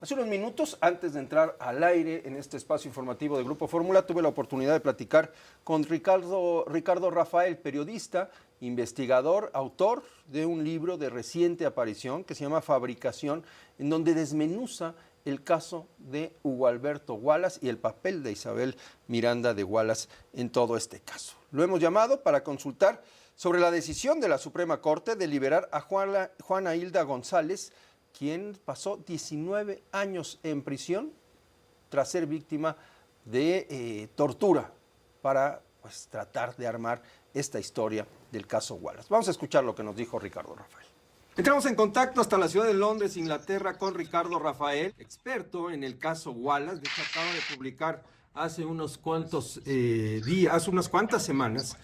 Hace unos minutos, antes de entrar al aire en este espacio informativo de Grupo Fórmula, tuve la oportunidad de platicar con Ricardo Rafael, periodista, investigador, autor de un libro de reciente aparición que se llama Fabricación, en donde desmenuza el caso de Hugo Alberto Wallace y el papel de Isabel Miranda de Wallace en todo este caso. Lo hemos llamado para consultar sobre la decisión de la Suprema Corte de liberar a Juana Hilda González, quien pasó 19 años en prisión tras ser víctima de tortura para tratar de armar esta historia del caso Wallace. Vamos a escuchar lo que nos dijo Ricardo Rafael. Entramos en contacto hasta la ciudad de Londres, Inglaterra, con Ricardo Rafael, experto en el caso Wallace. De hecho, acaba de publicar hace unos cuantos días, hace unas cuantas semanas,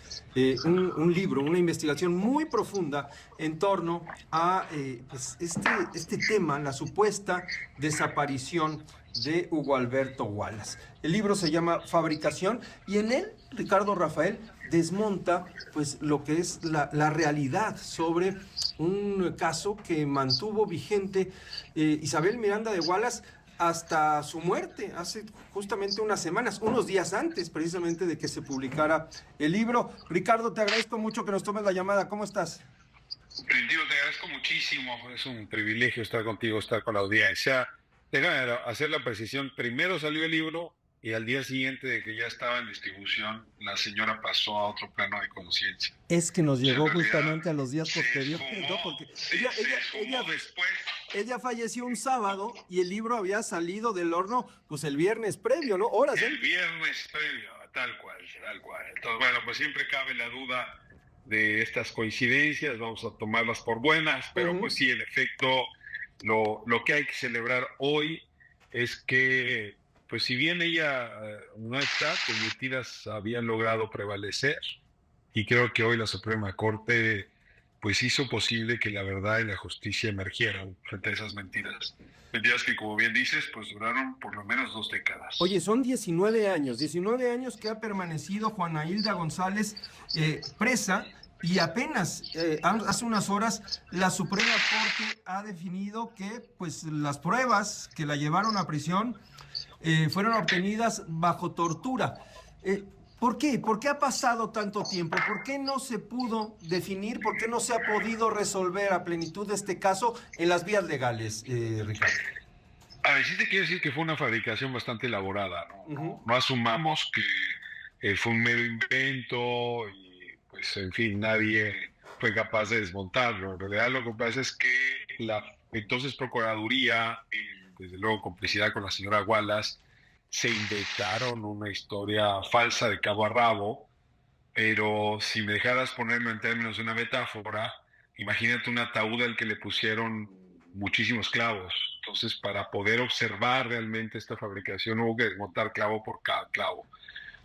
un libro, una investigación muy profunda en torno a este tema, la supuesta desaparición de Hugo Alberto Wallace. El libro se llama Fabricación y en él Ricardo Rafael desmonta lo que es la realidad sobre un caso que mantuvo vigente Isabel Miranda de Wallace hasta su muerte, hace justamente unas semanas, unos días antes precisamente de que se publicara el libro. Ricardo, te agradezco mucho que nos tomes la llamada. ¿Cómo estás? Prentivo, te agradezco muchísimo. Es un privilegio estar contigo, estar con la audiencia. Déjame hacer la precisión. Primero salió el libro y al día siguiente de que ya estaba en distribución, la señora pasó a otro plano de conciencia. Es que nos llegó realidad, justamente a los días posteriores, ¿no? Porque después. ella falleció un sábado y el libro había salido del horno el viernes previo, ¿no? Horas El viernes previo, tal cual, tal cual. Entonces, bueno, pues siempre cabe la duda de estas coincidencias, vamos a tomarlas por buenas, pero pues sí, en efecto, lo que hay que celebrar hoy es que, pues si bien ella no está, pues mentiras habían logrado prevalecer, y creo que hoy la Suprema Corte pues hizo posible que la verdad y la justicia emergieran frente a esas mentiras. Mentiras que, como bien dices, pues duraron por lo menos 2 décadas. Oye, son 19 años que ha permanecido Juana Hilda González presa y apenas hace unas horas la Suprema Corte ha definido que las pruebas que la llevaron a prisión fueron obtenidas bajo tortura. ¿Por qué? ¿Por qué ha pasado tanto tiempo? ¿Por qué no se pudo definir? ¿Por qué no se ha podido resolver a plenitud este caso en las vías legales, Ricardo? A ver, sí te quiero decir que fue una fabricación bastante elaborada, ¿no? No asumamos que fue un mero invento y, pues, en fin, nadie fue capaz de desmontarlo. En realidad lo que pasa es que la entonces Procuraduría, desde luego complicidad con la señora Wallace, se inventaron una historia falsa de cabo a rabo, pero si me dejaras ponerlo en términos de una metáfora, imagínate un ataúd al que le pusieron muchísimos clavos. Entonces, para poder observar realmente esta fabricación hubo que desmontar clavo por cada clavo.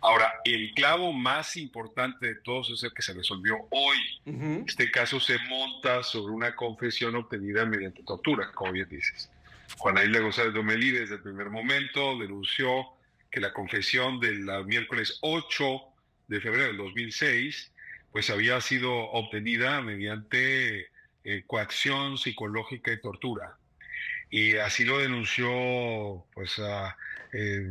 Ahora, el clavo más importante de todos es el que se resolvió hoy. Este caso se monta sobre una confesión obtenida mediante tortura, como bien dices. Juana Hilda González Lomelí desde el primer momento denunció que la confesión del miércoles 8 de febrero del 2006 pues había sido obtenida mediante coacción psicológica y tortura. Y así lo denunció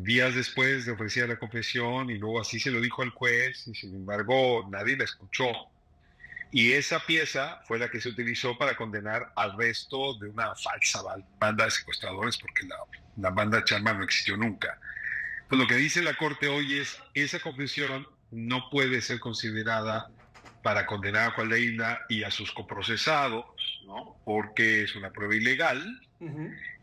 días después de ofrecer la confesión, y luego así se lo dijo al juez, y sin embargo nadie la escuchó. Y esa pieza fue la que se utilizó para condenar al resto de una falsa banda de secuestradores, porque la banda Charma no existió nunca. Pues lo que dice la Corte hoy es: esa confesión no puede ser considerada para condenar a Juana Hilda y a sus coprocesados, ¿no? Porque es una prueba ilegal.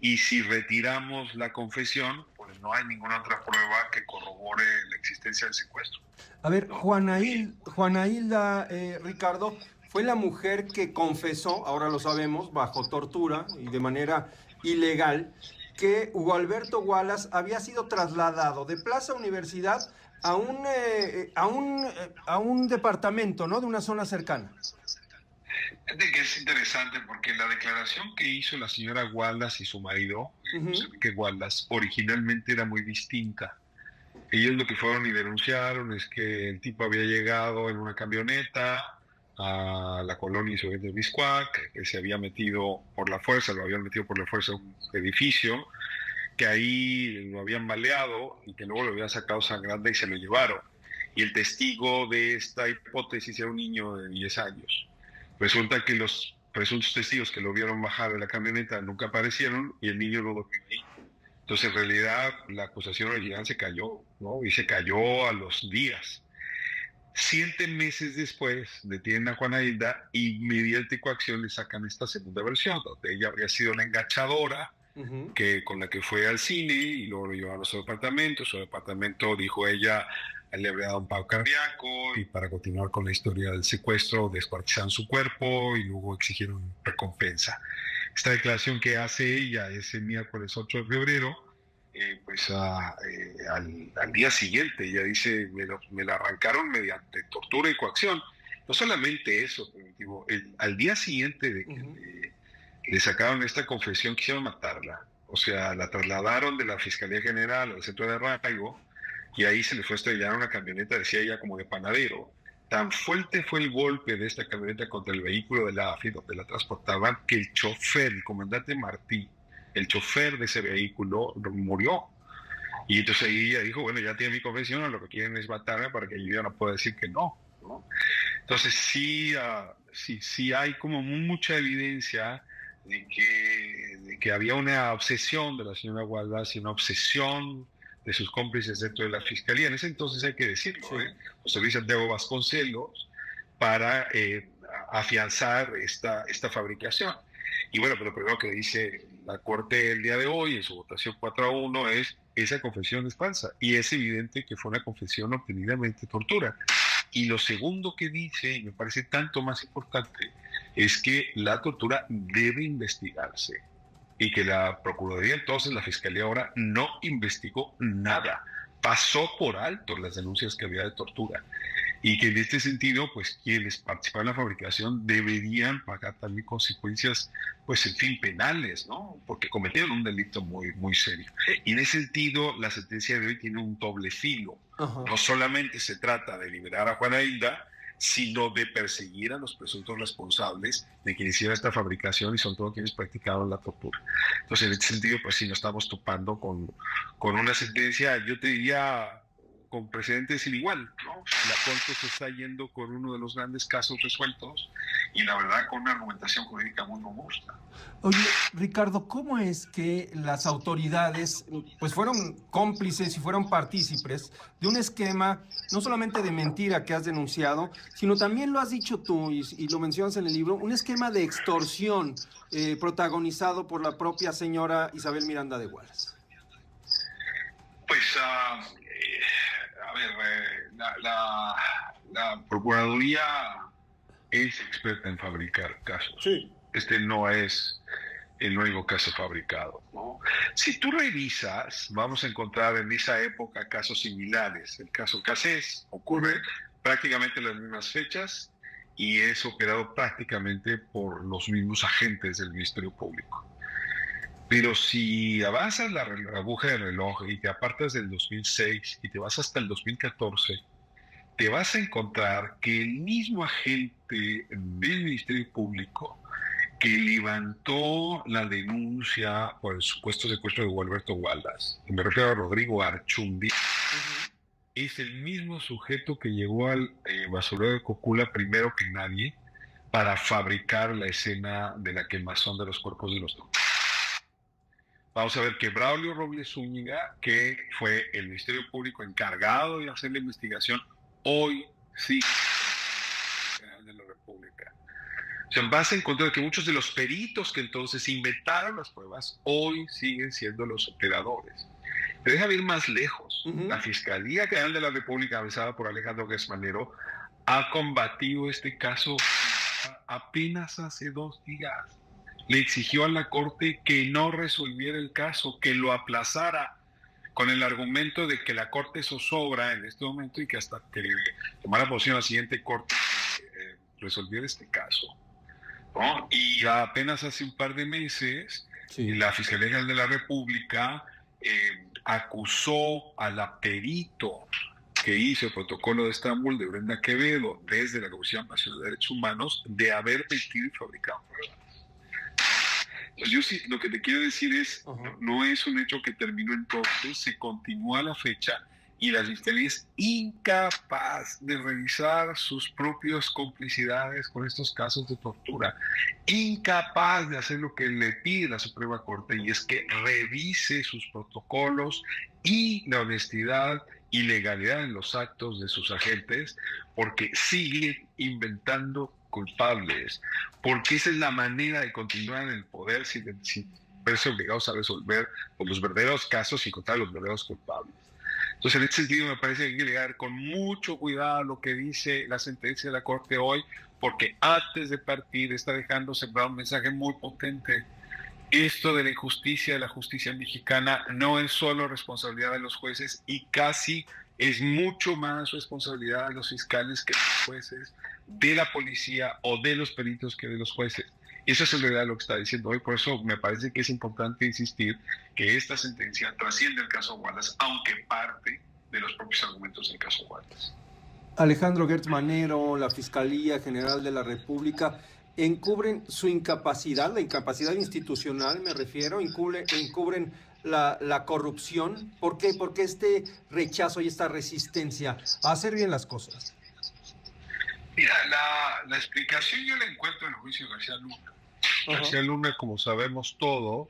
Y si retiramos la confesión, pues no hay ninguna otra prueba que corrobore la existencia del secuestro. A ver, Juana Hilda, Ricardo, fue la mujer que confesó, ahora lo sabemos, bajo tortura y de manera ilegal, que Hugo Alberto Wallace había sido trasladado de Plaza Universidad a un departamento, ¿no? De una zona cercana. Fíjate que es interesante porque la declaración que hizo la señora Wallace y su marido, que Wallace, originalmente era muy distinta. Ellos lo que fueron y denunciaron es que el tipo había llegado en una camioneta a la colonia Insurgentes Miscuac, que se había metido por la fuerza, lo habían metido por la fuerza a un edificio, que ahí lo habían baleado y que luego lo habían sacado sangrando y se lo llevaron. Y el testigo de esta hipótesis era un niño de 10 años. Resulta que los presuntos testigos que lo vieron bajar de la camioneta nunca aparecieron y el niño no durmió ahí. Entonces, en realidad, la acusación original se cayó, ¿no? Y se cayó a los días. 7 meses después detienen a Juana Hilda y mediante coacción le sacan esta segunda versión, donde ella habría sido la enganchadora con la que fue al cine y luego lo llevaron a su departamento. Su departamento, dijo ella, le habría dado un paro cardíaco y para continuar con la historia del secuestro descuartizaron su cuerpo y luego exigieron recompensa. Esta declaración que hace ella ese miércoles 8 de febrero, al día siguiente, ella dice, me la arrancaron mediante tortura y coacción. No solamente eso, digo, al día siguiente de que le sacaron esta confesión, quisieron matarla. O sea, la trasladaron de la Fiscalía General al centro de arraigo y ahí se le fue a estrellar una camioneta, decía ella, como de panadero. Tan fuerte fue el golpe de esta camioneta contra el vehículo de la AFI, donde la transportaban, que el chofer, el comandante Martí, el chofer de ese vehículo, murió. Y entonces ahí ella dijo, bueno, ya tiene mi confesión, lo que quieren es matarme para que yo no pueda decir que no, ¿no? Entonces sí hay como mucha evidencia de que había una obsesión de la señora Gualdas y una obsesión de sus cómplices dentro de la Fiscalía. En ese entonces hay que decirlo, José Luis Santiago Vasconcelos, para afianzar esta fabricación. Y bueno, pero lo primero que dice la Corte el día de hoy, en su votación 4-1, es esa confesión es falsa. Y es evidente que fue una confesión obtenida mediante tortura. Y lo segundo que dice, y me parece tanto más importante, es que la tortura debe investigarse. Y que la Procuraduría, entonces la Fiscalía ahora, no investigó nada. Pasó por alto las denuncias que había de tortura. Y que en este sentido, pues quienes participaron en la fabricación deberían pagar también consecuencias, pues en fin, penales, ¿no? Porque cometieron un delito muy, muy serio. Y en ese sentido, la sentencia de hoy tiene un doble filo. No solamente se trata de liberar a Juana Hilda, sino de perseguir a los presuntos responsables de quienes hicieron esta fabricación y sobre todo quienes practicaron la tortura. Entonces, en este sentido, pues sí nos estamos topando con una sentencia, yo te diría, con precedentes sin igual, ¿no? La Corte se está yendo con uno de los grandes casos resueltos y la verdad con una argumentación jurídica muy robusta. Oye, Ricardo, ¿cómo es que las autoridades pues fueron cómplices y fueron partícipes de un esquema no solamente de mentira que has denunciado, sino también lo has dicho tú y lo mencionas en el libro, un esquema de extorsión protagonizado por la propia señora Isabel Miranda de Wallace? Pues, a ver, la Procuraduría es experta en fabricar casos. Sí. Este no es el único caso fabricado, ¿no? Si tú revisas, vamos a encontrar en esa época casos similares. El caso Cassés ocurre prácticamente en las mismas fechas y es operado prácticamente por los mismos agentes del Ministerio Público. Pero si avanzas la aguja del reloj y te apartas del 2006 y te vas hasta el 2014, te vas a encontrar que el mismo agente del Ministerio Público que levantó la denuncia por el supuesto secuestro de Gualberto Wallace, y me refiero a Rodrigo Archundi, es el mismo sujeto que llegó al basurero de Cocula primero que nadie para fabricar la escena de la quemazón de los cuerpos de los dos. Vamos a ver que Braulio Robles Zúñiga, que fue el Ministerio Público encargado de hacer la investigación, hoy sí General de la República. O sea, vas a encontrar que muchos de los peritos que entonces inventaron las pruebas hoy siguen siendo los operadores. Pero déjame ir más lejos. La Fiscalía General de la República, encabezada por Alejandro Gersmanero, ha combatido este caso apenas hace 2 días. Le exigió a la Corte que no resolviera el caso, que lo aplazara, con el argumento de que la Corte zozobra en este momento y que hasta que tomara posición la siguiente Corte resolviera este caso, ¿no? Y apenas hace un par de meses, la Fiscalía General de la República acusó a la perito que hizo el protocolo de Estambul, de Brenda Quevedo, desde la Comisión Nacional de Derechos Humanos, de haber mentido y fabricado pruebas. Pues yo sí, lo que te quiero decir es, Ajá. no es un hecho que terminó entonces, se continúa a la fecha y la fiscalía es incapaz de revisar sus propias complicidades con estos casos de tortura, incapaz de hacer lo que le pide la Suprema Corte, y es que revise sus protocolos y la honestidad y legalidad en los actos de sus agentes, porque siguen inventando culpables, porque esa es la manera de continuar en el poder sin verse obligados a resolver los verdaderos casos y encontrar los verdaderos culpables. Entonces, en este sentido, me parece que hay que llegar con mucho cuidado a lo que dice la sentencia de la Corte hoy, porque antes de partir está dejando sembrar un mensaje muy potente. Esto de la injusticia de la justicia mexicana no es solo responsabilidad de los jueces, y casi es mucho más responsabilidad de los fiscales que de los jueces, de la policía o de los peritos que de los jueces. Y eso es en realidad lo que está diciendo hoy. Por eso me parece que es importante insistir que esta sentencia trasciende el caso Wallace, aunque parte de los propios argumentos del caso Wallace. Alejandro Gertz Manero, la Fiscalía General de la República, encubren su incapacidad, la incapacidad institucional me refiero, encubren la corrupción. ¿Por qué? Porque este rechazo y esta resistencia a hacer bien las cosas. Mira, la explicación yo la encuentro en el juicio de García Luna. García Ajá. Luna, como sabemos todos,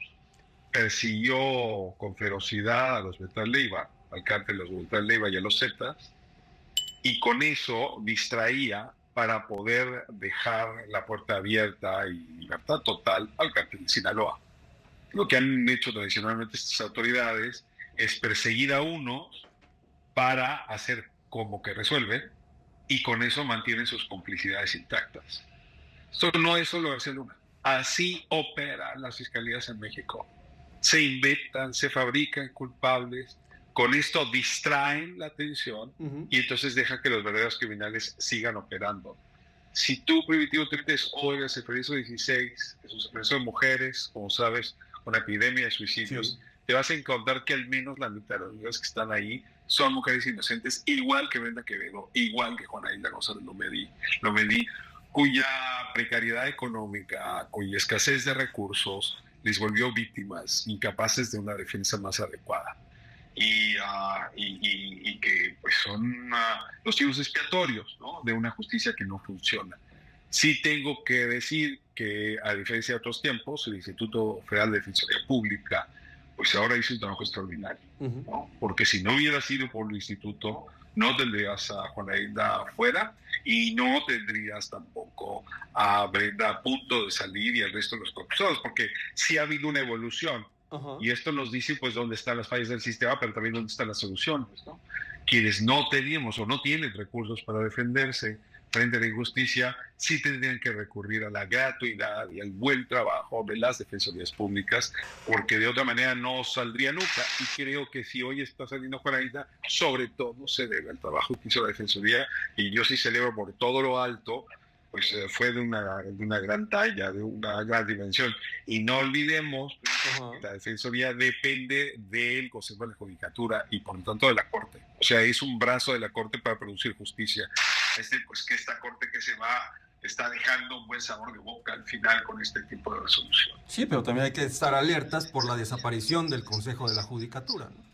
persiguió con ferocidad a los Beltrán Leiva, al cártel de los Beltrán Leiva y a los Zetas, y con eso distraía para poder dejar la puerta abierta y libertad total al cártel de Sinaloa. Lo que han hecho tradicionalmente estas autoridades es perseguir a unos para hacer como que resuelven, y con eso mantienen sus complicidades intactas. Esto no es solo García Luna. Así operan las fiscalías en México. Se inventan, se fabrican culpables, con esto distraen la atención Uh-huh. y entonces dejan que los verdaderos criminales sigan operando. Si tú, Primitivo, te metes hoy el febrero 16, que es un febrero de mujeres, como sabes, con la epidemia de suicidios, Sí. te vas a encontrar que al menos la mitad de las mujeres que están ahí son mujeres inocentes, igual que Brenda Quevedo, igual que Juana Hilda González Lomelí, cuya precariedad económica, cuya escasez de recursos les volvió víctimas, incapaces de una defensa más adecuada. Y que pues son los chivos expiatorios, ¿no?, de una justicia que no funciona. Sí tengo que decir que, a diferencia de otros tiempos, el Instituto Federal de Defensoría Pública pues ahora hizo un trabajo extraordinario, Uh-huh. ¿no? Porque si no hubiera sido por el instituto, no tendrías a Juana Hilda afuera y no tendrías tampoco a Brenda a punto de salir y el resto de los acusados, porque sí ha habido una evolución. Uh-huh. Y esto nos dice pues dónde están las fallas del sistema, pero también dónde están las soluciones, ¿no? Quienes no teníamos o no tienen recursos para defenderse frente a la injusticia, sí tendrían que recurrir a la gratuidad y al buen trabajo de las defensorías públicas, porque de otra manera no saldría nunca. Y creo que si hoy está saliendo Juanita, sobre todo se debe al trabajo que hizo la defensoría, y yo sí celebro por todo lo alto, pues fue de una gran talla, de una gran dimensión. Y no olvidemos que la defensoría depende del Consejo de la Judicatura y por lo tanto de la Corte. O sea, es un brazo de la Corte para producir justicia. Pues que esta Corte que se va está dejando un buen sabor de boca al final con este tipo de resolución. Sí, pero también hay que estar alertas por la desaparición del Consejo de la Judicatura, ¿no?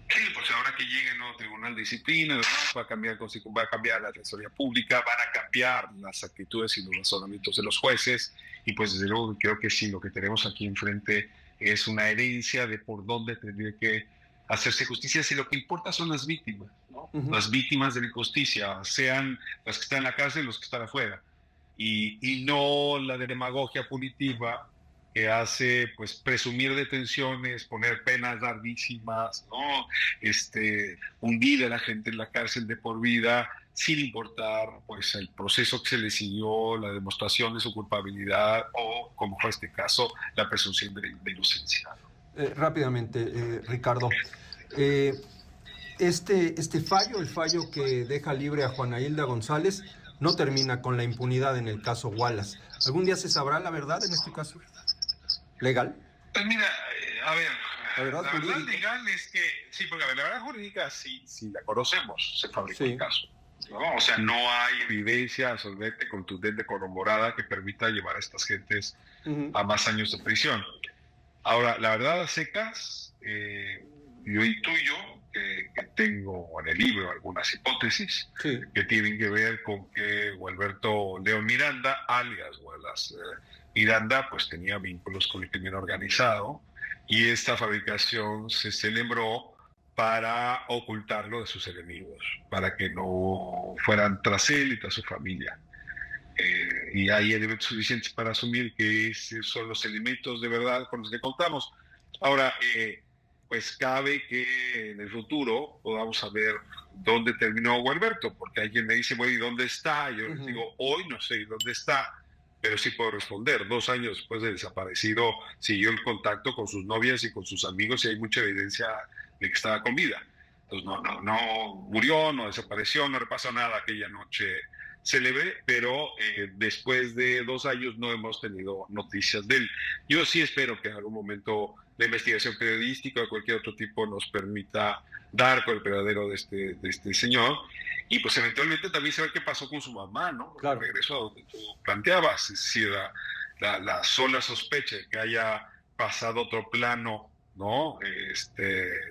Sí, pues ahora que llegue el nuevo Tribunal de Disciplina, va a cambiar la Defensoría Pública, van a cambiar las actitudes y los razonamientos de los jueces, y pues desde luego creo que sí, lo que tenemos aquí enfrente es una herencia de por dónde tendría que hacerse justicia, si lo que importa son las víctimas, ¿no? Uh-huh. Las víctimas de la injusticia, sean las que están en la cárcel y los que están afuera, y no la de demagogia punitiva que hace pues presumir detenciones, poner penas larguísimas, ¿no? Hundir a la gente en la cárcel de por vida, sin importar pues el proceso que se le siguió, la demostración de su culpabilidad o, como fue este caso, la presunción de inocencia. Rápidamente, Ricardo, este fallo, el fallo que deja libre a Juana Hilda González, no termina con la impunidad en el caso Wallace. ¿Algún día se sabrá la verdad en este caso? ¿Legal? Pues mira, a ver, la verdad legal es que, sí, porque a ver, la verdad jurídica sí la conocemos, se fabricó el caso. ¿no? O sea, no hay evidencia solvente, contundente, corroborada que permita llevar a estas gentes a más años de prisión. Ahora, la verdad, a secas, yo intuyo que tengo en el libro algunas hipótesis que tienen que ver con que Gualberto León Miranda, alias Wallace Miranda, pues tenía vínculos con el crimen organizado, y esta fabricación se celebró para ocultarlo de sus enemigos, para que no fueran tras él y tras su familia. Y hay elementos suficientes para asumir que esos son los elementos de verdad con los que contamos. Ahora, pues cabe que en el futuro podamos saber dónde terminó Gualberto, porque alguien me dice, bueno, ¿y dónde está? Yo les digo, hoy no sé dónde está, pero sí puedo responder. 2 años después de desaparecido, siguió el contacto con sus novias y con sus amigos, y hay mucha evidencia de que estaba con vida. Entonces no murió, no desapareció, no le pasó nada aquella noche célebre, pero después de 2 años no hemos tenido noticias de él. Yo sí espero que en algún momento la investigación periodística o de cualquier otro tipo nos permita dar con el paradero de este señor, y pues eventualmente también saber qué pasó con su mamá, ¿no? Claro. Regreso a donde tú planteabas, es decir, la sola sospecha de que haya pasado a otro plano, ¿no?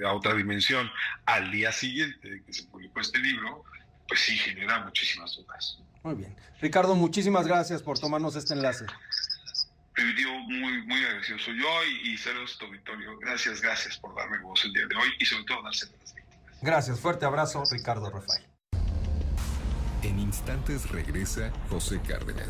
A otra dimensión al día siguiente de que se publicó este libro, pues sí genera muchísimas dudas. Muy bien. Ricardo, muchísimas gracias por tomarnos este enlace. Primitivo, muy agradecido soy yo, y saludos a tu auditorio. Gracias por darme voz el día de hoy, y sobre todo dársela a las víctimas. Gracias, fuerte abrazo, Ricardo Rafael. En instantes regresa José Cárdenas.